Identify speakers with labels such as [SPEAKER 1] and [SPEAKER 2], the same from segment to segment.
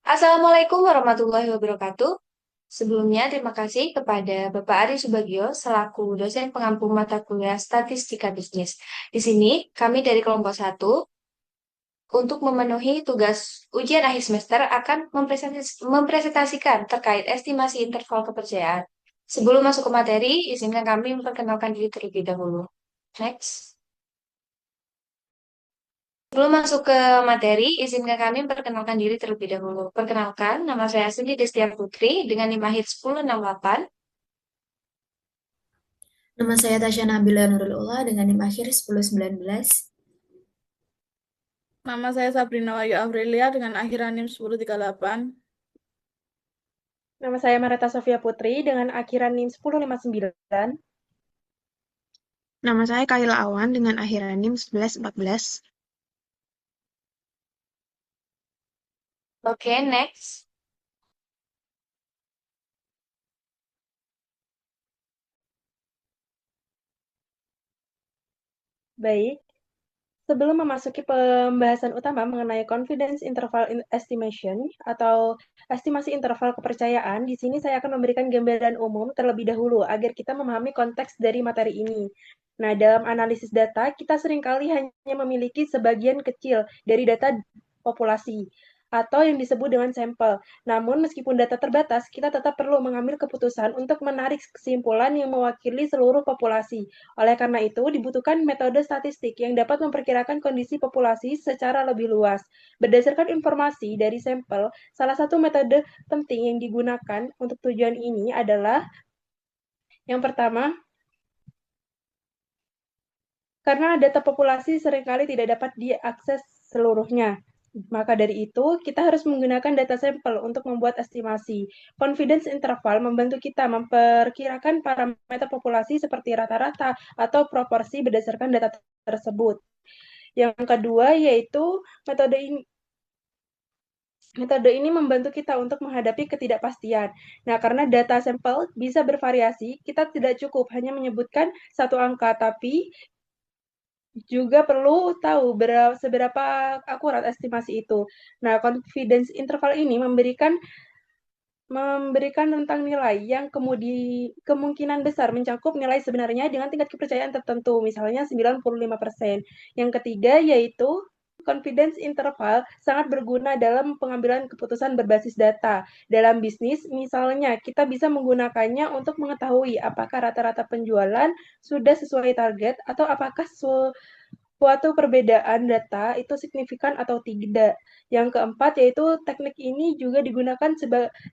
[SPEAKER 1] Assalamualaikum warahmatullahi wabarakatuh. Sebelumnya, terima kasih kepada Bapak Ari Subagio selaku dosen pengampu mata kuliah Statistika Bisnis. Di sini, kami dari kelompok satu untuk memenuhi tugas ujian akhir semester akan mempresentasikan terkait estimasi interval kepercayaan. Sebelum masuk ke materi, izinkan kami memperkenalkan diri terlebih dahulu. Next. Sebelum masuk ke materi, izinkan kami memperkenalkan diri terlebih dahulu. Perkenalkan, nama saya Cindy Destia Putri dengan NIM akhir 1068.
[SPEAKER 2] Nama saya Tasya Nabila Nurul Ula dengan NIM akhir 1019.
[SPEAKER 3] Nama saya Sabrina Wahyu Aurelia dengan akhiran NIM 1038.
[SPEAKER 4] Nama saya Mareta Sofia Putri dengan akhiran NIM 1059.
[SPEAKER 5] Nama saya Kaila Awan dengan akhiran NIM 1114.
[SPEAKER 1] Oke, next.
[SPEAKER 4] Baik, sebelum memasuki pembahasan utama mengenai confidence interval estimation atau estimasi interval kepercayaan, di sini saya akan memberikan gambaran umum terlebih dahulu agar kita memahami konteks dari materi ini. Nah, dalam analisis data, kita seringkali hanya memiliki sebagian kecil dari data populasi atau yang disebut dengan sampel. Namun, meskipun data terbatas, kita tetap perlu mengambil keputusan untuk menarik kesimpulan yang mewakili seluruh populasi. Oleh karena itu, dibutuhkan metode statistik yang dapat memperkirakan kondisi populasi secara lebih luas. Berdasarkan informasi dari sampel, salah satu metode penting yang digunakan untuk tujuan ini adalah yang pertama, karena data populasi seringkali tidak dapat diakses seluruhnya. Maka dari itu, kita harus menggunakan data sampel untuk membuat estimasi. Confidence interval membantu kita memperkirakan parameter populasi seperti rata-rata atau proporsi berdasarkan data tersebut. Yang kedua yaitu metode ini membantu kita untuk menghadapi ketidakpastian. Nah, karena data sampel bisa bervariasi, kita tidak cukup hanya menyebutkan satu angka, tapi juga perlu tahu seberapa akurat estimasi itu. Nah, confidence interval ini memberikan rentang nilai yang kemungkinan besar mencakup nilai sebenarnya dengan tingkat kepercayaan tertentu, misalnya 95%. Yang ketiga yaitu confidence interval sangat berguna dalam pengambilan keputusan berbasis data. Dalam bisnis, misalnya, kita bisa menggunakannya untuk mengetahui apakah rata-rata penjualan sudah sesuai target atau apakah suatu perbedaan data itu signifikan atau tidak. Yang keempat yaitu teknik ini juga digunakan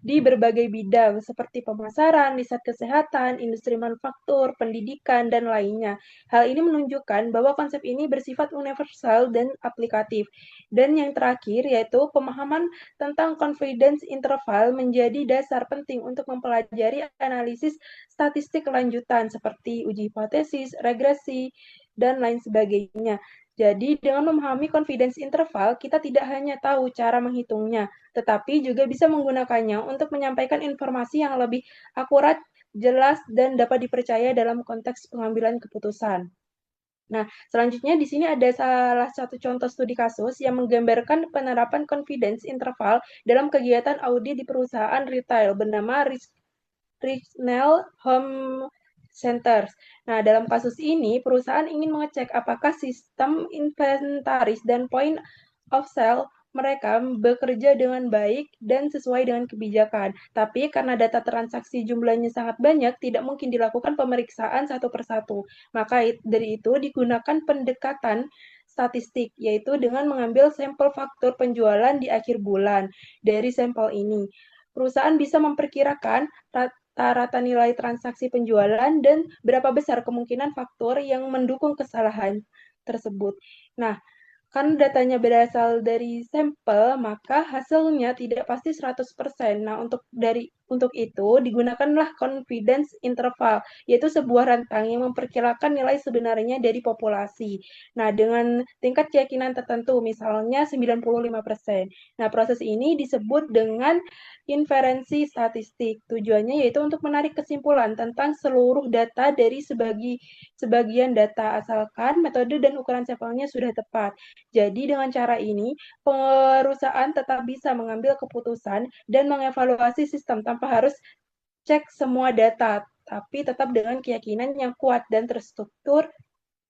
[SPEAKER 4] di berbagai bidang seperti pemasaran, riset kesehatan, industri manufaktur, pendidikan, dan lainnya. Hal ini menunjukkan bahwa konsep ini bersifat universal dan aplikatif. Dan yang terakhir yaitu pemahaman tentang confidence interval menjadi dasar penting untuk mempelajari analisis statistik lanjutan seperti uji hipotesis, regresi, dan lain sebagainya. Jadi, dengan memahami confidence interval, kita tidak hanya tahu cara menghitungnya, tetapi juga bisa menggunakannya untuk menyampaikan informasi yang lebih akurat, jelas, dan dapat dipercaya dalam konteks pengambilan keputusan. Nah, selanjutnya di sini ada salah satu contoh studi kasus yang menggambarkan penerapan confidence interval dalam kegiatan audit di perusahaan retail bernama Richnell Home Centers. Nah, dalam kasus ini, perusahaan ingin mengecek apakah sistem inventaris dan point of sale mereka bekerja dengan baik dan sesuai dengan kebijakan. Tapi karena data transaksi jumlahnya sangat banyak, tidak mungkin dilakukan pemeriksaan satu persatu. Maka dari itu digunakan pendekatan statistik, yaitu dengan mengambil sampel faktur penjualan di akhir bulan. Dari sampel ini, perusahaan bisa memperkirakan rata-rata nilai transaksi penjualan dan berapa besar kemungkinan faktor yang mendukung kesalahan tersebut. Nah, karena datanya berasal dari sampel, maka hasilnya tidak pasti 100%. Nah, untuk dari Untuk itu, digunakanlah confidence interval, yaitu sebuah rentang yang memperkirakan nilai sebenarnya dari populasi. Nah, dengan tingkat keyakinan tertentu, misalnya 95%. Nah, proses ini disebut dengan inferensi statistik. Tujuannya yaitu untuk menarik kesimpulan tentang seluruh data dari sebagian data, asalkan metode dan ukuran sampelnya sudah tepat. Jadi, dengan cara ini, perusahaan tetap bisa mengambil keputusan dan mengevaluasi sistem tanpa harus cek semua data, tapi tetap dengan keyakinan yang kuat dan terstruktur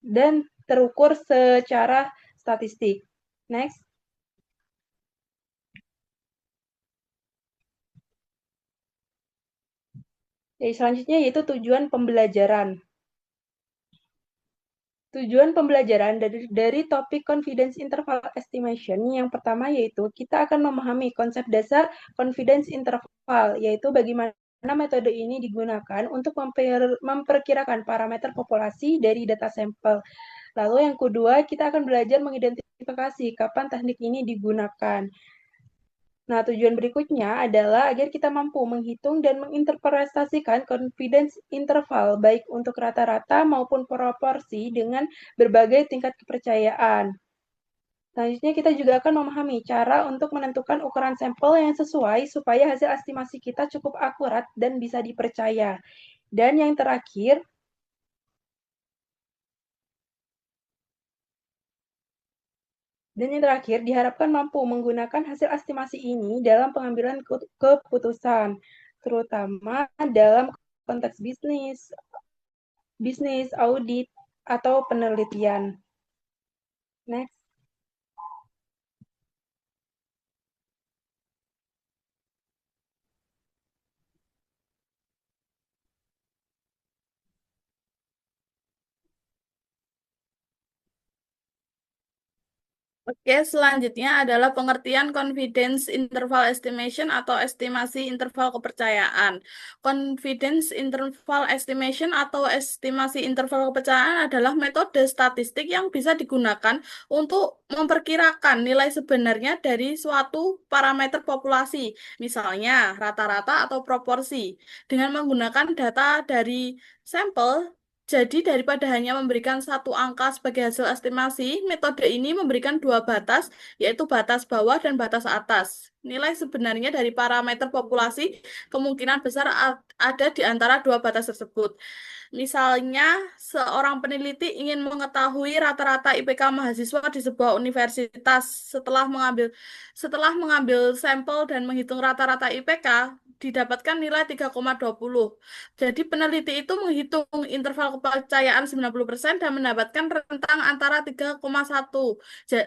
[SPEAKER 4] dan terukur secara statistik. Next. Jadi selanjutnya yaitu tujuan pembelajaran. Tujuan pembelajaran dari topik confidence interval estimation yang pertama yaitu kita akan memahami konsep dasar confidence interval, yaitu bagaimana metode ini digunakan untuk memperkirakan parameter populasi dari data sampel. Lalu yang kedua, kita akan belajar mengidentifikasi kapan teknik ini digunakan. Nah, tujuan berikutnya adalah agar kita mampu menghitung dan menginterpretasikan confidence interval, baik untuk rata-rata maupun proporsi dengan berbagai tingkat kepercayaan. Selanjutnya, kita juga akan memahami cara untuk menentukan ukuran sampel yang sesuai supaya hasil estimasi kita cukup akurat dan bisa dipercaya. Dan yang terakhir, diharapkan mampu menggunakan hasil estimasi ini dalam pengambilan keputusan, terutama dalam konteks bisnis, audit, atau penelitian. Next.
[SPEAKER 3] Oke, selanjutnya adalah pengertian confidence interval estimation atau estimasi interval kepercayaan. Confidence interval estimation atau estimasi interval kepercayaan adalah metode statistik yang bisa digunakan untuk memperkirakan nilai sebenarnya dari suatu parameter populasi, misalnya rata-rata atau proporsi, dengan menggunakan data dari sampel. Jadi, daripada hanya memberikan satu angka sebagai hasil estimasi, metode ini memberikan dua batas, yaitu batas bawah dan batas atas. Nilai sebenarnya dari parameter populasi kemungkinan besar ada di antara dua batas tersebut. Misalnya, seorang peneliti ingin mengetahui rata-rata IPK mahasiswa di sebuah universitas setelah mengambil sampel dan menghitung rata-rata IPK, didapatkan nilai 3,20. Jadi peneliti itu menghitung interval kepercayaan 90% dan mendapatkan rentang antara 3,1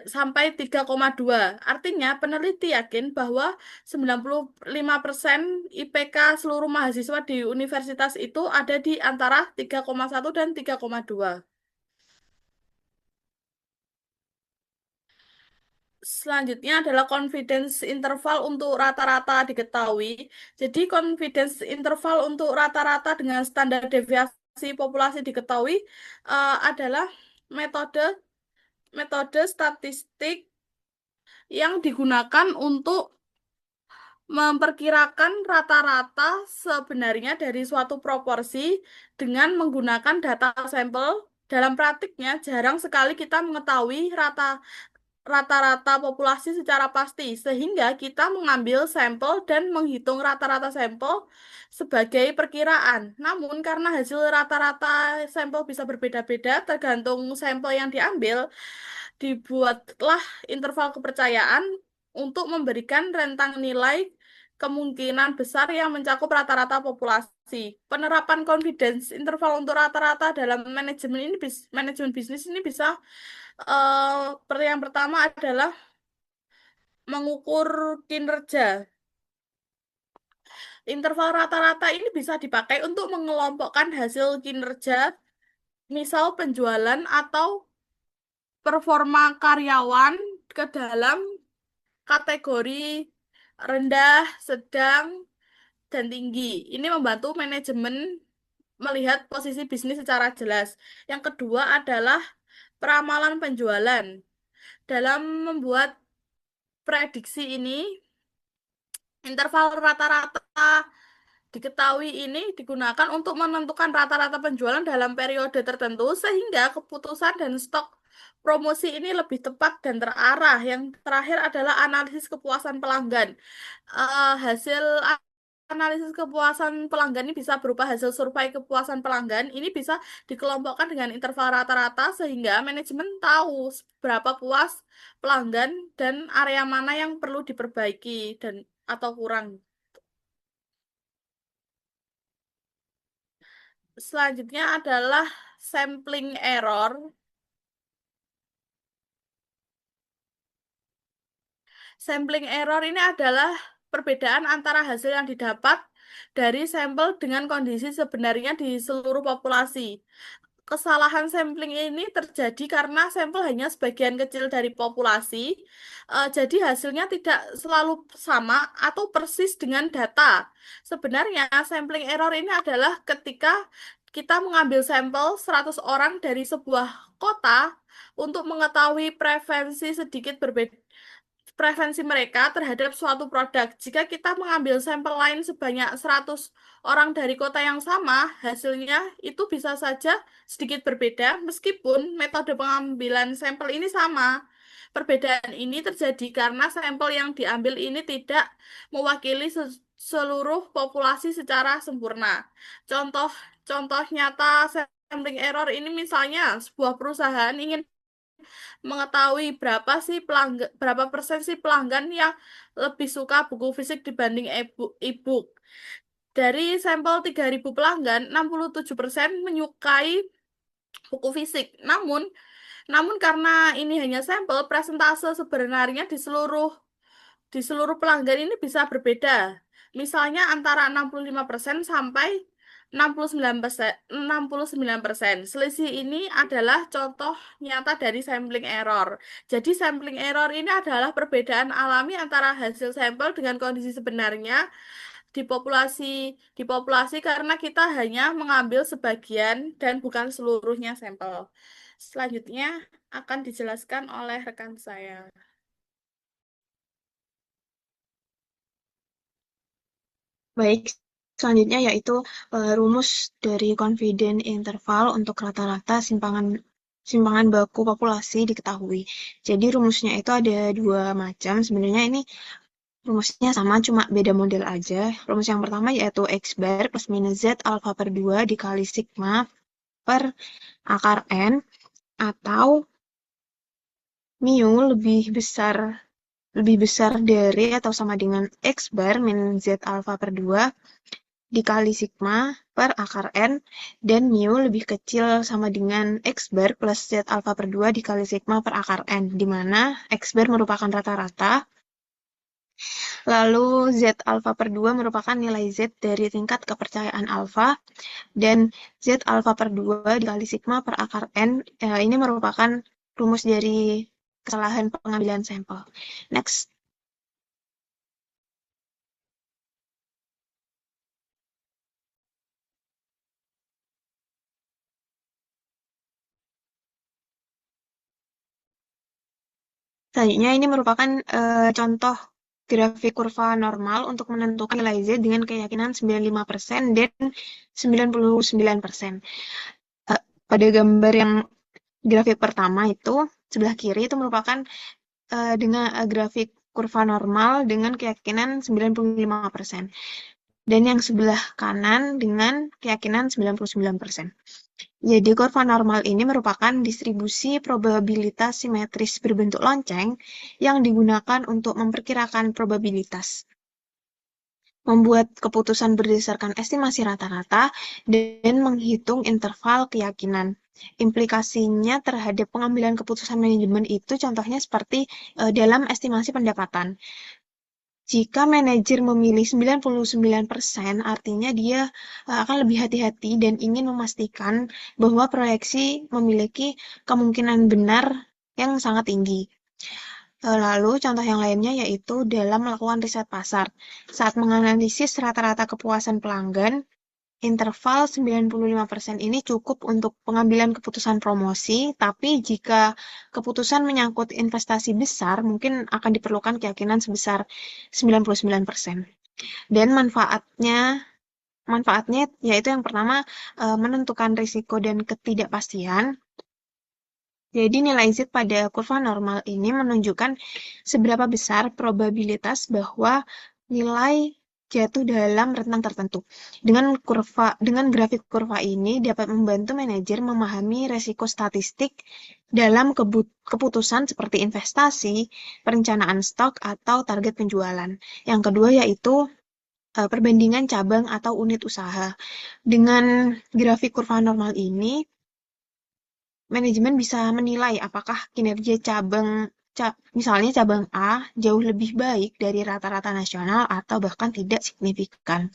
[SPEAKER 3] sampai 3,2. Artinya peneliti yakin bahwa 95% IPK seluruh mahasiswa di universitas itu ada di antara 3,1 dan 3,2. Selanjutnya adalah confidence interval untuk rata-rata diketahui. Jadi confidence interval untuk rata-rata dengan standar deviasi populasi diketahui adalah metode metode statistik yang digunakan untuk memperkirakan rata-rata sebenarnya dari suatu proporsi dengan menggunakan data sampel. Dalam praktiknya, jarang sekali kita mengetahui rata-rata populasi secara pasti, sehingga kita mengambil sampel dan menghitung rata-rata sampel sebagai perkiraan. Namun, karena hasil rata-rata sampel bisa berbeda-beda tergantung sampel yang diambil, dibuatlah interval kepercayaan untuk memberikan rentang nilai kemungkinan besar yang mencakup rata-rata populasi. Penerapan confidence interval untuk rata-rata dalam manajemen bisnis ini bisa yang pertama adalah mengukur kinerja. Interval rata-rata ini bisa dipakai untuk mengelompokkan hasil kinerja, misal penjualan atau performa karyawan ke dalam kategori rendah, sedang, dan tinggi. Ini membantu manajemen melihat posisi bisnis secara jelas. Yang kedua adalah peramalan penjualan. Dalam membuat prediksi ini, interval rata-rata diketahui ini digunakan untuk menentukan rata-rata penjualan dalam periode tertentu sehingga keputusan dan stok promosi ini lebih tepat dan terarah. Yang terakhir adalah analisis kepuasan pelanggan. Hasil analisis kepuasan pelanggan ini bisa berupa hasil survei kepuasan pelanggan. Ini bisa dikelompokkan dengan interval rata-rata sehingga manajemen tahu berapa puas pelanggan dan area mana yang perlu diperbaiki dan atau kurang. Selanjutnya adalah sampling error. Sampling error ini adalah perbedaan antara hasil yang didapat dari sampel dengan kondisi sebenarnya di seluruh populasi. Kesalahan sampling ini terjadi karena sampel hanya sebagian kecil dari populasi, jadi hasilnya tidak selalu sama atau persis dengan data. Sebenarnya sampling error ini adalah ketika kita mengambil sampel 100 orang dari sebuah kota untuk mengetahui preferensi mereka terhadap suatu produk. Jika kita mengambil sampel lain sebanyak 100 orang dari kota yang sama, hasilnya itu bisa saja sedikit berbeda meskipun metode pengambilan sampel ini sama. Perbedaan ini terjadi karena sampel yang diambil ini tidak mewakili seluruh populasi secara sempurna. Contoh contoh nyata sampling error ini misalnya sebuah perusahaan ingin mengetahui berapa persen sih pelanggan yang lebih suka buku fisik dibanding e-book. Dari sampel 3.000 pelanggan, 67% menyukai buku fisik. Namun karena ini hanya sampel, presentase sebenarnya di seluruh pelanggan ini bisa berbeda. Misalnya antara 65% sampai 69%. 69%. Selisih ini adalah contoh nyata dari sampling error. Jadi sampling error ini adalah perbedaan alami antara hasil sampel dengan kondisi sebenarnya di populasi karena kita hanya mengambil sebagian dan bukan seluruhnya sampel. Selanjutnya akan dijelaskan oleh rekan saya.
[SPEAKER 5] Baik, selanjutnya yaitu rumus dari confidence interval untuk rata-rata simpangan baku populasi diketahui. Jadi rumusnya itu ada dua macam. Sebenarnya ini rumusnya sama, cuma beda model aja. Rumus yang pertama yaitu X bar plus minus Z alpha per 2 dikali sigma per akar N, atau mu lebih besar dari atau sama dengan X bar min Z alpha per 2 dikali sigma per akar N, dan mu lebih kecil sama dengan X bar plus Z alpha per 2 dikali sigma per akar N, di mana X bar merupakan rata-rata, lalu Z alpha per 2 merupakan nilai Z dari tingkat kepercayaan alpha, dan Z alpha per 2 dikali sigma per akar N, ini merupakan rumus dari kesalahan pengambilan sampel. Next. Selanjutnya ini merupakan contoh grafik kurva normal untuk menentukan nilai Z dengan keyakinan 95% dan 99%. Pada gambar yang grafik pertama itu, sebelah kiri itu merupakan dengan grafik kurva normal dengan keyakinan 95%. Dan yang sebelah kanan dengan keyakinan 99%. Jadi kurva normal ini merupakan distribusi probabilitas simetris berbentuk lonceng yang digunakan untuk memperkirakan probabilitas, membuat keputusan berdasarkan estimasi rata-rata, dan menghitung interval keyakinan. Implikasinya terhadap pengambilan keputusan manajemen itu contohnya seperti dalam estimasi pendapatan. Jika manajer memilih 99%, artinya dia akan lebih hati-hati dan ingin memastikan bahwa proyeksi memiliki kemungkinan benar yang sangat tinggi. Lalu contoh yang lainnya yaitu dalam melakukan riset pasar. Saat menganalisis rata-rata kepuasan pelanggan, interval 95% ini cukup untuk pengambilan keputusan promosi, tapi jika keputusan menyangkut investasi besar, mungkin akan diperlukan keyakinan sebesar 99%. Dan manfaatnya manfaatnya yaitu yang pertama menentukan risiko dan ketidakpastian. Jadi nilai Z pada kurva normal ini menunjukkan seberapa besar probabilitas bahwa nilai jatuh dalam rentang tertentu. Dengan grafik kurva ini dapat membantu manajer memahami resiko statistik dalam keputusan seperti investasi, perencanaan stok, atau target penjualan. Yang kedua yaitu perbandingan cabang atau unit usaha. Dengan grafik kurva normal ini, manajemen bisa menilai apakah kinerja misalnya cabang A jauh lebih baik dari rata-rata nasional atau bahkan tidak signifikan.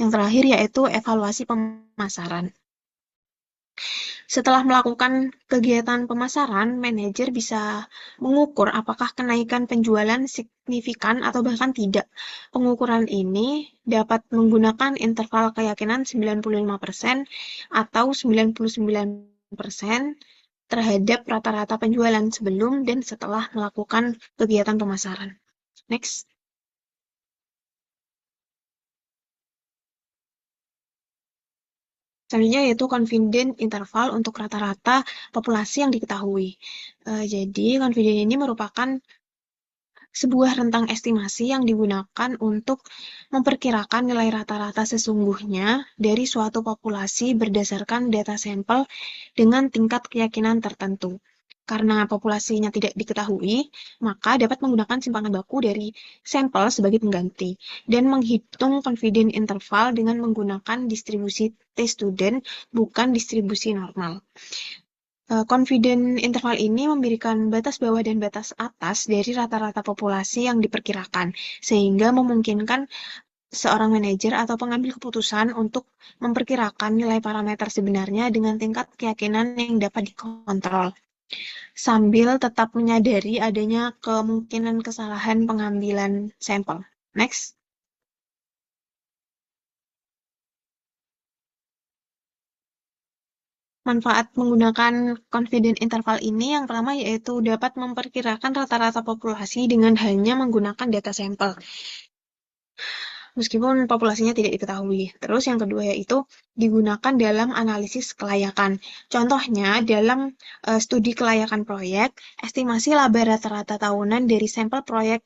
[SPEAKER 5] Yang terakhir yaitu evaluasi pemasaran. Setelah melakukan kegiatan pemasaran, manajer bisa mengukur apakah kenaikan penjualan signifikan atau bahkan tidak. Pengukuran ini dapat menggunakan interval keyakinan 95% atau 99% terhadap rata-rata penjualan sebelum dan setelah melakukan kegiatan pemasaran. Next. Selanjutnya yaitu confidence interval untuk rata-rata populasi yang diketahui. Jadi confidence ini merupakan sebuah rentang estimasi yang digunakan untuk memperkirakan nilai rata-rata sesungguhnya dari suatu populasi berdasarkan data sampel dengan tingkat keyakinan tertentu. Karena populasinya tidak diketahui, maka dapat menggunakan simpangan baku dari sampel sebagai pengganti dan menghitung confidence interval dengan menggunakan distribusi T-student, bukan distribusi normal. Confidence interval ini memberikan batas bawah dan batas atas dari rata-rata populasi yang diperkirakan, sehingga memungkinkan seorang manajer atau pengambil keputusan untuk memperkirakan nilai parameter sebenarnya dengan tingkat keyakinan yang dapat dikontrol, sambil tetap menyadari adanya kemungkinan kesalahan pengambilan sampel. Next. Manfaat menggunakan confidence interval ini yang pertama yaitu dapat memperkirakan rata-rata populasi dengan hanya menggunakan data sampel, meskipun populasinya tidak diketahui. Terus yang kedua yaitu digunakan dalam analisis kelayakan. Contohnya dalam studi kelayakan proyek, estimasi laba rata-rata tahunan dari sampel proyek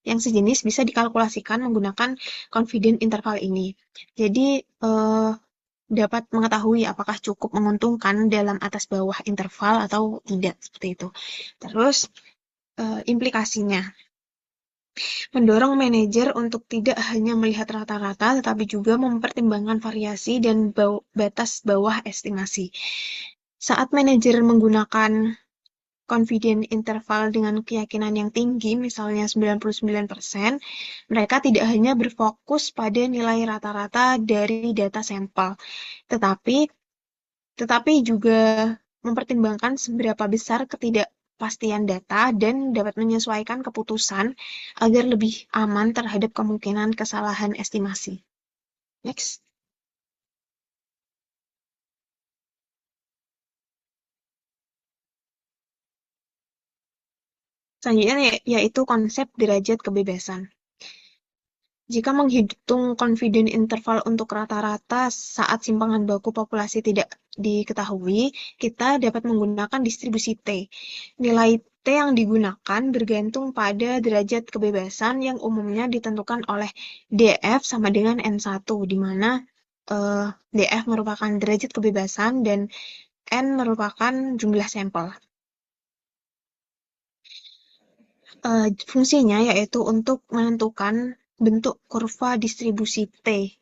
[SPEAKER 5] yang sejenis bisa dikalkulasikan menggunakan confidence interval ini. Jadi dapat mengetahui apakah cukup menguntungkan dalam atas bawah interval atau tidak, seperti itu. Terus implikasinya mendorong manajer untuk tidak hanya melihat rata-rata tetapi juga mempertimbangkan variasi dan batas bawah estimasi. Saat manajer menggunakan confidence interval dengan keyakinan yang tinggi, misalnya 99%, mereka tidak hanya berfokus pada nilai rata-rata dari data sampel, tetapi juga mempertimbangkan seberapa besar ketidakpastian data dan dapat menyesuaikan keputusan agar lebih aman terhadap kemungkinan kesalahan estimasi. Next. Selanjutnya yaitu konsep derajat kebebasan. Jika menghitung confidence interval untuk rata-rata saat simpangan baku populasi tidak diketahui, kita dapat menggunakan distribusi T. Nilai T yang digunakan bergantung pada derajat kebebasan yang umumnya ditentukan oleh DF sama dengan N1, di mana DF merupakan derajat kebebasan dan N merupakan jumlah sampel. Fungsinya yaitu untuk menentukan bentuk kurva distribusi T.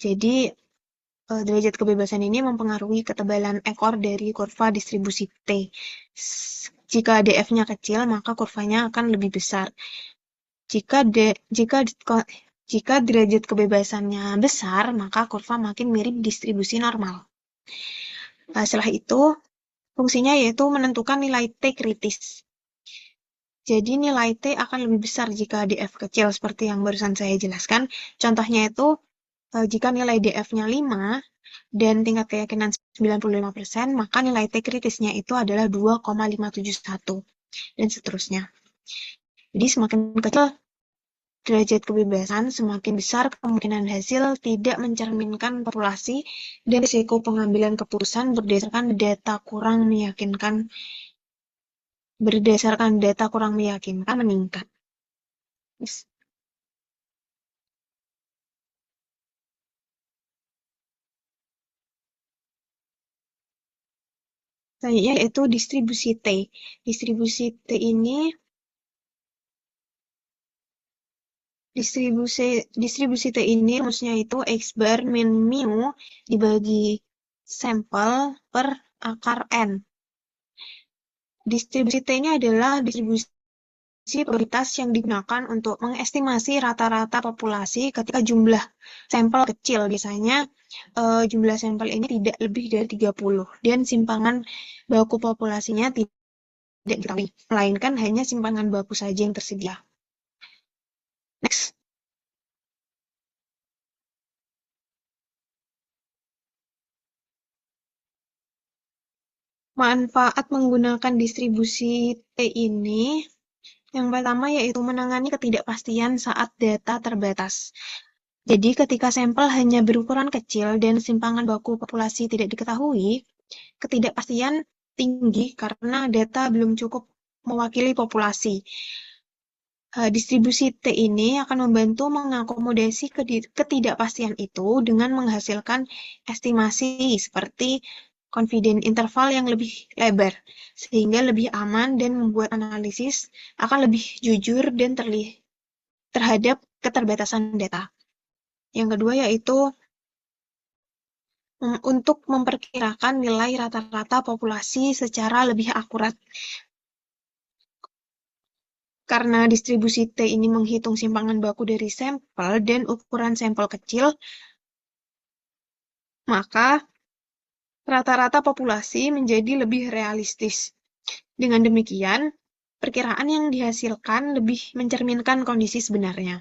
[SPEAKER 5] Jadi, derajat kebebasan ini mempengaruhi ketebalan ekor dari kurva distribusi T. Jika DF-nya kecil, maka kurvanya akan lebih besar. Jika derajat kebebasannya besar, maka kurva makin mirip distribusi normal. Setelah itu, fungsinya yaitu menentukan nilai T kritis. Jadi nilai T akan lebih besar jika DF kecil seperti yang barusan saya jelaskan. Contohnya itu jika nilai DF-nya 5 dan tingkat keyakinan 95%, maka nilai T kritisnya itu adalah 2,571 dan seterusnya. Jadi semakin kecil derajat kebebasan, semakin besar kemungkinan hasil tidak mencerminkan populasi dan risiko pengambilan keputusan berdasarkan data kurang meyakinkan meningkat. Yes. Selanjutnya yaitu distribusi T. Distribusi T ini rumusnya itu X bar min mu dibagi sampel per akar N. Distribusi T ini adalah distribusi probabilitas yang digunakan untuk mengestimasi rata-rata populasi ketika jumlah sampel kecil. Biasanya jumlah sampel ini tidak lebih dari 30 dan simpangan baku populasinya tidak diketahui, melainkan hanya simpangan baku saja yang tersedia. Next. Manfaat menggunakan distribusi T ini, yang pertama yaitu menangani ketidakpastian saat data terbatas. Jadi ketika sampel hanya berukuran kecil dan simpangan baku populasi tidak diketahui, ketidakpastian tinggi karena data belum cukup mewakili populasi. Distribusi T ini akan membantu mengakomodasi ketidakpastian itu dengan menghasilkan estimasi seperti confidence interval yang lebih lebar, sehingga lebih aman dan membuat analisis akan lebih jujur dan terhadap keterbatasan data. Yang kedua yaitu untuk memperkirakan nilai rata-rata populasi secara lebih akurat. Karena distribusi T ini menghitung simpangan baku dari sampel dan ukuran sampel kecil, maka rata-rata populasi menjadi lebih realistis. Dengan demikian, perkiraan yang dihasilkan lebih mencerminkan kondisi sebenarnya.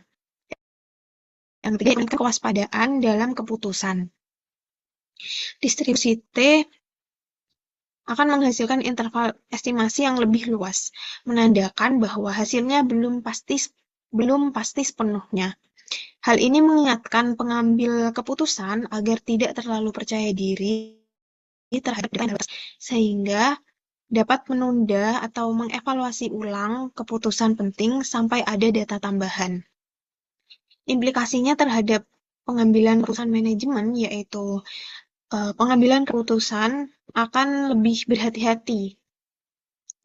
[SPEAKER 5] Yang ketiga, meningkatkan kewaspadaan dalam keputusan. Distribusi T akan menghasilkan interval estimasi yang lebih luas, menandakan bahwa hasilnya belum pasti sepenuhnya. Hal ini mengingatkan pengambil keputusan agar tidak terlalu percaya diri terhadap data, sehingga dapat menunda atau mengevaluasi ulang keputusan penting sampai ada data tambahan. Implikasinya terhadap pengambilan keputusan manajemen yaitu pengambilan keputusan akan lebih berhati-hati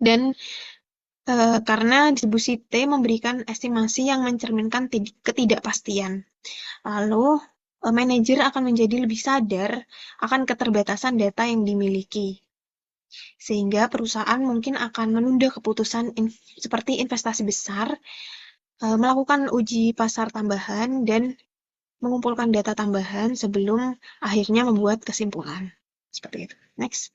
[SPEAKER 5] dan karena distribusi T memberikan estimasi yang mencerminkan ketidakpastian. Lalu manajer akan menjadi lebih sadar akan keterbatasan data yang dimiliki. Sehingga perusahaan mungkin akan menunda keputusan seperti investasi besar, melakukan uji pasar tambahan, dan mengumpulkan data tambahan sebelum akhirnya membuat kesimpulan. Seperti itu. Next.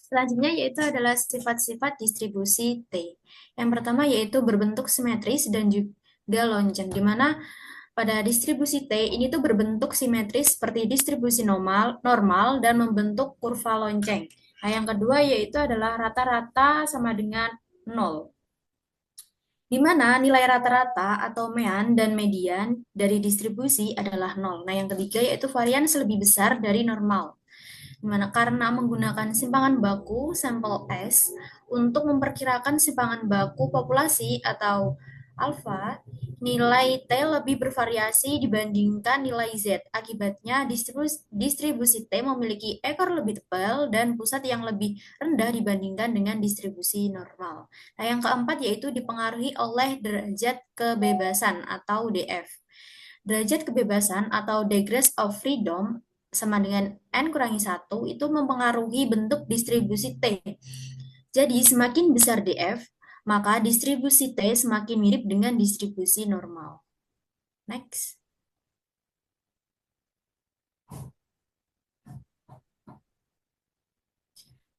[SPEAKER 2] Selanjutnya yaitu adalah sifat-sifat distribusi T. Yang pertama yaitu berbentuk simetris dan juga lonjong, di mana pada distribusi T ini tuh berbentuk simetris seperti distribusi normal dan membentuk kurva lonceng. Nah, yang kedua yaitu adalah rata-rata sama dengan 0. Di mana nilai rata-rata atau mean dan median dari distribusi adalah 0. Nah, yang ketiga yaitu varians lebih besar dari normal. Dimana karena menggunakan simpangan baku sampel S untuk memperkirakan simpangan baku populasi atau alfa, nilai T lebih bervariasi dibandingkan nilai Z. Akibatnya distribusi T memiliki ekor lebih tebal dan pusat yang lebih rendah dibandingkan dengan distribusi normal. Nah, yang keempat yaitu dipengaruhi oleh derajat kebebasan atau DF. Derajat kebebasan atau degrees of freedom sama dengan N-1 itu mempengaruhi bentuk distribusi T. Jadi semakin besar DF, maka distribusi T semakin mirip dengan distribusi normal. Next.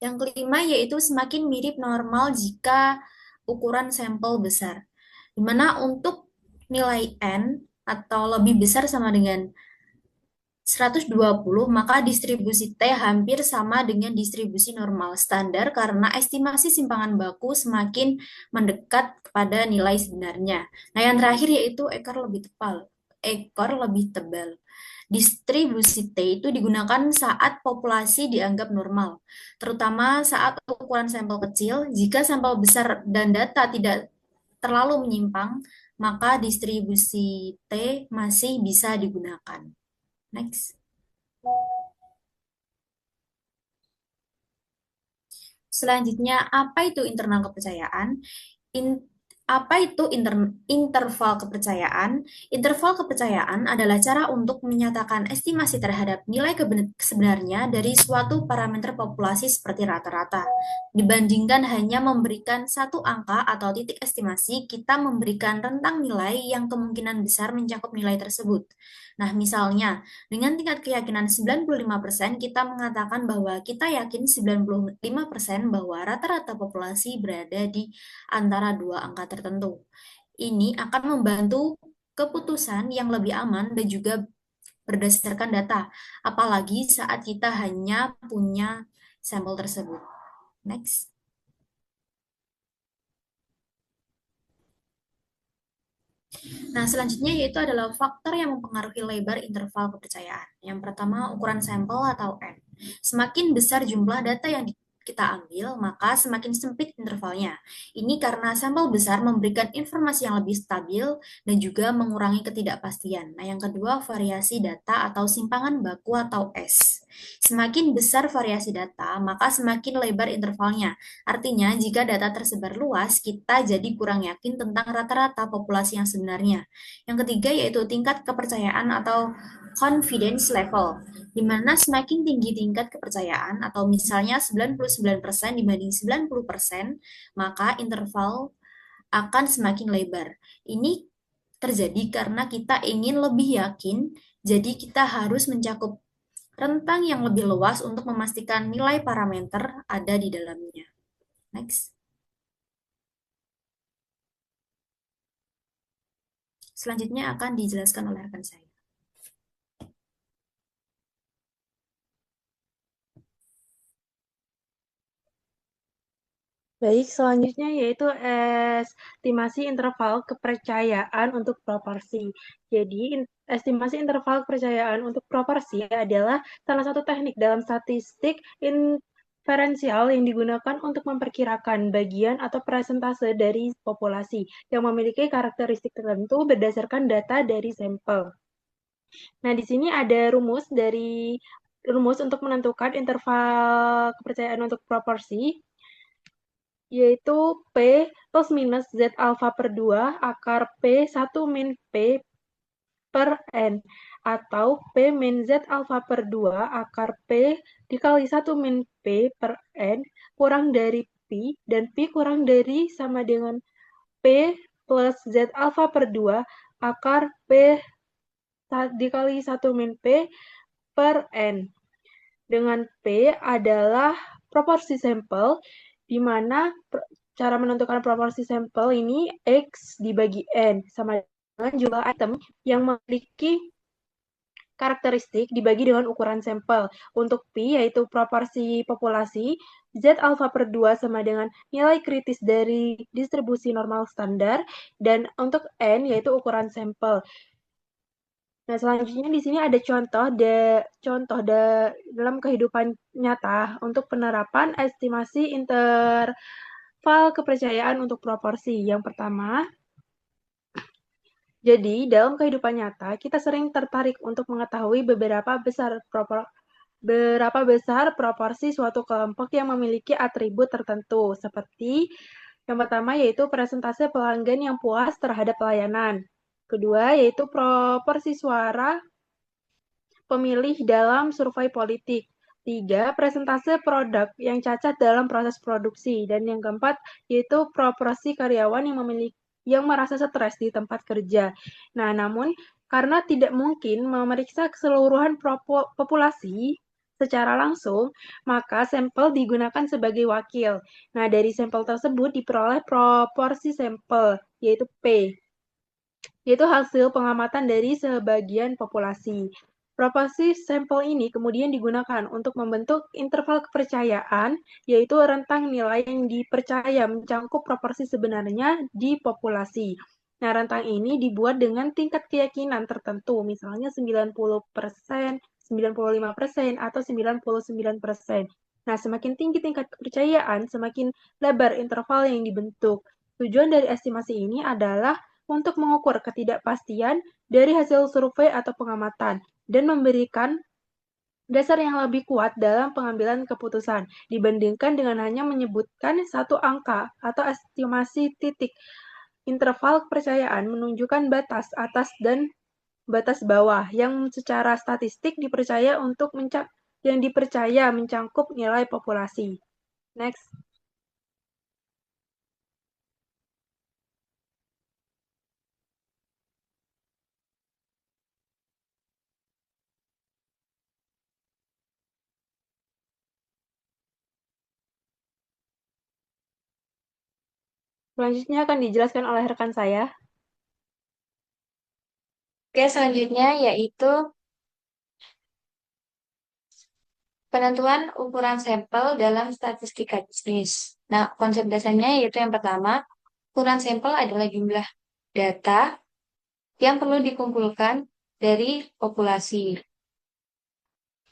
[SPEAKER 2] Yang kelima yaitu semakin mirip normal jika ukuran sampel besar. Dimana untuk nilai N atau lebih besar sama dengan 120, maka distribusi T hampir sama dengan distribusi normal standar karena estimasi simpangan baku semakin mendekat kepada nilai sebenarnya. Nah, yang terakhir yaitu ekor lebih tebal. Distribusi T itu digunakan saat populasi dianggap normal, terutama saat ukuran sampel kecil. Jika sampel besar dan data tidak terlalu menyimpang, maka distribusi T masih bisa digunakan. Next. Selanjutnya, apa itu internal kepercayaan? Apa itu interval kepercayaan? Interval kepercayaan adalah cara untuk menyatakan estimasi terhadap nilai sebenarnya dari suatu parameter populasi seperti rata-rata. Dibandingkan hanya memberikan satu angka atau titik estimasi, kita memberikan rentang nilai yang kemungkinan besar mencakup nilai tersebut. Nah, misalnya, dengan tingkat keyakinan 95%, kita mengatakan bahwa kita yakin 95% bahwa rata-rata populasi berada di antara dua angka tertentu. Ini akan membantu keputusan yang lebih aman dan juga berdasarkan data, apalagi saat kita hanya punya sampel tersebut. Next. Nah, selanjutnya yaitu adalah faktor yang mempengaruhi lebar interval kepercayaan. Yang pertama, ukuran sampel atau N. Semakin besar jumlah data yang kita ambil, maka semakin sempit intervalnya. Ini karena sampel besar memberikan informasi yang lebih stabil dan juga mengurangi ketidakpastian. Nah, yang kedua, variasi data atau simpangan baku atau S. Semakin besar variasi data, maka semakin lebar intervalnya. Artinya, jika data tersebar luas, kita jadi kurang yakin tentang rata-rata populasi yang sebenarnya. Yang ketiga yaitu tingkat kepercayaan atau confidence level, di mana semakin tinggi tingkat kepercayaan atau misalnya 99% dibanding 90%, maka interval akan semakin lebar. Ini terjadi karena kita ingin lebih yakin, jadi kita harus mencakup rentang yang lebih luas untuk memastikan nilai parameter ada di dalamnya. Next. Selanjutnya akan dijelaskan oleh rekan saya.
[SPEAKER 4] Baik, selanjutnya yaitu estimasi interval kepercayaan untuk proporsi. Jadi, estimasi interval kepercayaan untuk proporsi adalah salah satu teknik dalam statistik inferensial yang digunakan untuk memperkirakan bagian atau persentase dari populasi yang memiliki karakteristik tertentu berdasarkan data dari sampel. Nah, di sini ada rumus untuk menentukan interval kepercayaan untuk proporsi, yaitu P plus minus Z alfa per 2 akar P 1 min P per N, atau P min Z alfa per 2 akar P dikali 1 min P per N kurang dari Pi, dan Pi kurang dari sama dengan P plus Z alfa per 2 akar P dikali 1 min P per N. Dengan P adalah proporsi sampel, di mana cara menentukan proporsi sampel ini X dibagi N sama dengan jumlah item yang memiliki karakteristik dibagi dengan ukuran sampel. Untuk P yaitu proporsi populasi, Z alfa per 2 sama dengan nilai kritis dari distribusi normal standar, dan untuk N yaitu ukuran sampel. Nah, selanjutnya di sini ada contoh dalam kehidupan nyata untuk penerapan estimasi interval kepercayaan untuk proporsi. Yang pertama, jadi dalam kehidupan nyata kita sering tertarik untuk mengetahui berapa besar proporsi suatu kelompok yang memiliki atribut tertentu, seperti yang pertama yaitu persentase pelanggan yang puas terhadap pelayanan. Kedua, yaitu proporsi suara pemilih dalam survei politik. 3, persentase produk yang cacat dalam proses produksi. Dan yang keempat, yaitu proporsi karyawan yang merasa stres di tempat kerja. Nah, namun karena tidak mungkin memeriksa keseluruhan populasi secara langsung, maka sampel digunakan sebagai wakil. Nah, dari sampel tersebut diperoleh proporsi sampel, yaitu P, yaitu hasil pengamatan dari sebagian populasi. Proporsi sampel ini kemudian digunakan untuk membentuk interval kepercayaan, yaitu rentang nilai yang dipercaya mencakup proporsi sebenarnya di populasi. Nah, rentang ini dibuat dengan tingkat keyakinan tertentu, misalnya 90%, 95%, atau 99%. Nah, semakin tinggi tingkat kepercayaan, semakin lebar interval yang dibentuk. Tujuan dari estimasi ini adalah untuk mengukur ketidakpastian dari hasil survei atau pengamatan dan memberikan dasar yang lebih kuat dalam pengambilan keputusan dibandingkan dengan hanya menyebutkan satu angka atau estimasi titik. Interval kepercayaan menunjukkan batas atas dan batas bawah yang secara statistik dipercaya mencangkup nilai populasi. Next. Selanjutnya akan dijelaskan oleh rekan saya.
[SPEAKER 1] Oke, selanjutnya yaitu penentuan ukuran sampel dalam statistika bisnis. Nah, konsep dasarnya yaitu yang pertama, ukuran sampel adalah jumlah data yang perlu dikumpulkan dari populasi.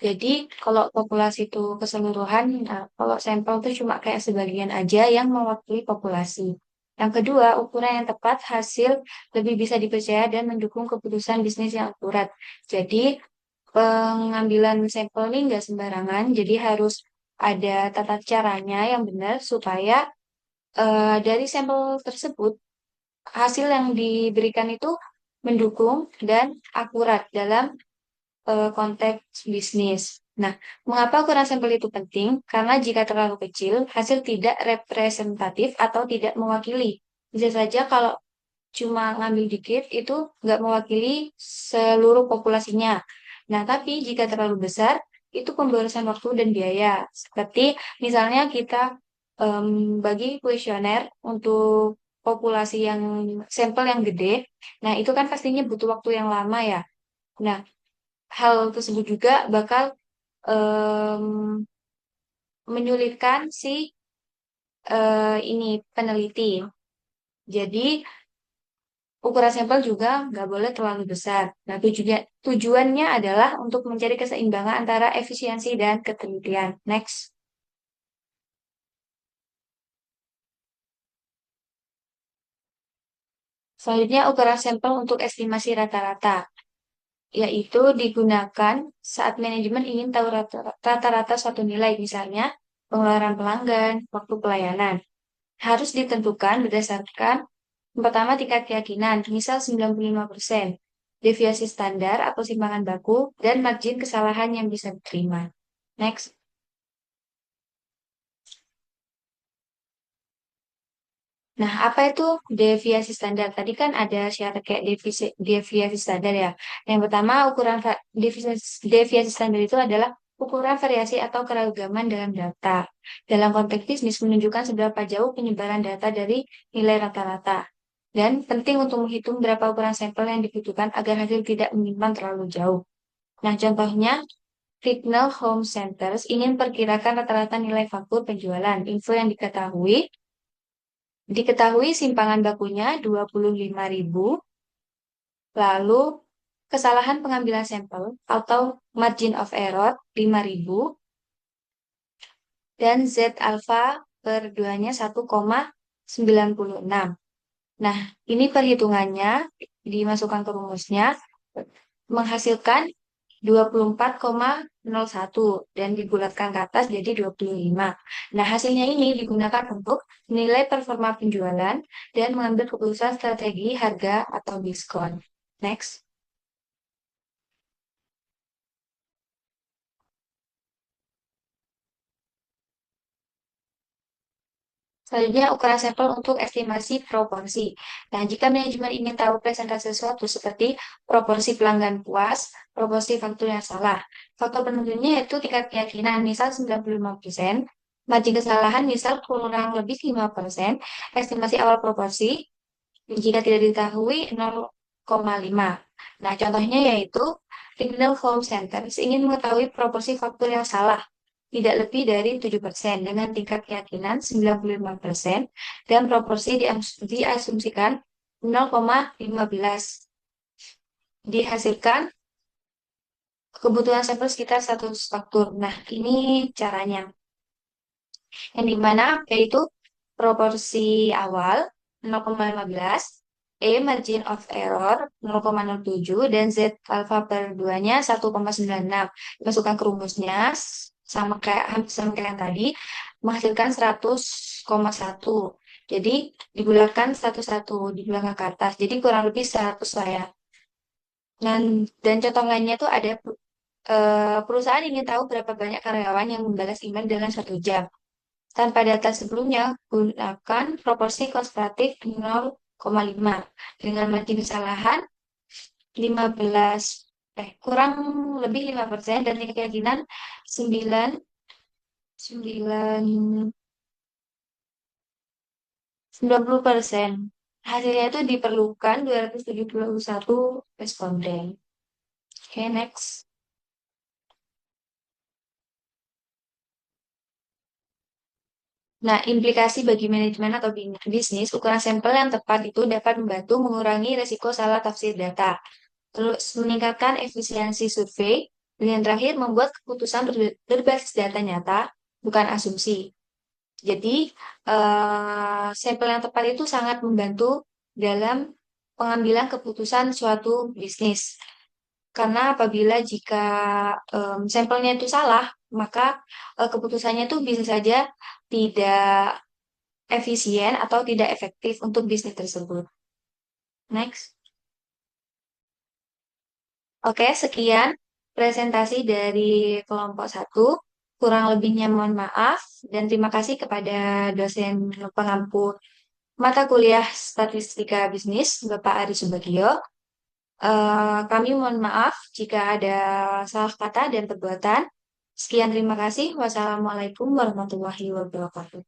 [SPEAKER 1] Jadi, kalau populasi itu keseluruhan, nah, kalau sampel itu cuma kayak sebagian aja yang mewakili populasi. Yang kedua, ukuran yang tepat hasil lebih bisa dipercaya dan mendukung keputusan bisnis yang akurat. Jadi, pengambilan sampel ini nggak sembarangan, jadi harus ada tata caranya yang benar supaya dari sampel tersebut hasil yang diberikan itu mendukung dan akurat dalam konteks bisnis. Nah, mengapa ukuran sampel itu penting? Karena jika terlalu kecil, hasil tidak representatif atau tidak mewakili. Bisa saja kalau cuma ngambil dikit, itu nggak mewakili seluruh populasinya. Nah, tapi jika terlalu besar, itu pemborosan waktu dan biaya. Seperti misalnya kita bagi kuesioner untuk populasi yang sampel yang gede, nah itu kan pastinya butuh waktu yang lama ya. Nah, hal tersebut juga bakal em, menyulitkan si ini peneliti. Jadi ukuran sampel juga nggak boleh terlalu besar. Nah, tujuannya adalah untuk mencari keseimbangan antara efisiensi dan ketelitian. Next. Selanjutnya ukuran sampel untuk estimasi rata-rata, yaitu digunakan saat manajemen ingin tahu rata-rata suatu nilai, misalnya pengeluaran pelanggan, waktu pelayanan. Harus ditentukan berdasarkan yang pertama tingkat keyakinan, misal 95%, deviasi standar atau simpangan baku, dan margin kesalahan yang bisa diterima. Next. Nah, apa itu deviasi standar? Tadi kan ada syarat kayak deviasi standar ya. Yang pertama, ukuran deviasi standar itu adalah ukuran variasi atau keragaman dalam data. Dalam konteks bisnis menunjukkan seberapa jauh penyebaran data dari nilai rata-rata. Dan penting untuk menghitung berapa ukuran sampel yang dibutuhkan agar hasil tidak menyimpang terlalu jauh. Nah, contohnya, Signal Home Centers ingin perkirakan rata-rata nilai faktur penjualan. Info yang diketahui simpangan bakunya 25.000, lalu kesalahan pengambilan sampel atau margin of error 5.000, dan Z alpha per 2-nya 1,96. Nah, ini perhitungannya dimasukkan ke rumusnya menghasilkan 24,01 dan dibulatkan ke atas jadi 25. Nah, hasilnya ini digunakan untuk menilai performa penjualan dan mengambil keputusan strategi harga atau diskon. Next. Selanjutnya, ukuran sampel untuk estimasi proporsi. Nah, jika manajemen ingin tahu presentasi sesuatu seperti proporsi pelanggan puas, proporsi faktur yang salah. Faktor penentunya yaitu tingkat keyakinan, misal 95%, margin kesalahan, misal kurang lebih 5%, estimasi awal proporsi, jika tidak diketahui Nah, contohnya yaitu Lignal Home Center ingin mengetahui proporsi faktor yang salah tidak lebih dari 7% dengan tingkat keyakinan 95% dan proporsi diasumsikan 0,15. Dihasilkan kebutuhan sampel sekitar 100 faktur. Nah, ini caranya. Yang dimana yaitu proporsi awal 0,15, margin of error 0,07, dan Z alpha per 2-nya 1,96. Masukkan ke rumusnya sama kayak yang tadi, menghasilkan 100,1. Jadi dibulatkan 101, dibulatkan ke atas. Jadi kurang lebih 100 lah ya. Dan contoh lainnya tuh ada perusahaan ingin tahu berapa banyak karyawan yang membalas email dalam 1 jam. Tanpa data sebelumnya, gunakan proporsi konspiratif 0,5 dengan margin kesalahan 15 kurang lebih 5% dan tingkat keyakinan 9 9 90%. Hasilnya itu diperlukan 271 responden. Oke, next. Nah, implikasi bagi manajemen atau bisnis, ukuran sampel yang tepat itu dapat membantu mengurangi resiko salah tafsir data, terus meningkatkan efisiensi survei, dan yang terakhir membuat keputusan berbasis data nyata, bukan asumsi. Jadi, sampel yang tepat itu sangat membantu dalam pengambilan keputusan suatu bisnis. Karena apabila jika sampelnya itu salah, maka keputusannya itu bisa saja tidak efisien atau tidak efektif untuk bisnis tersebut. Next. Oke, sekian presentasi dari kelompok 1. Kurang lebihnya mohon maaf dan terima kasih kepada dosen pengampu mata kuliah Statistika Bisnis, Bapak Ari Subagio. Kami mohon maaf jika ada salah kata dan perbuatan. Sekian, terima kasih. Wassalamualaikum warahmatullahi wabarakatuh.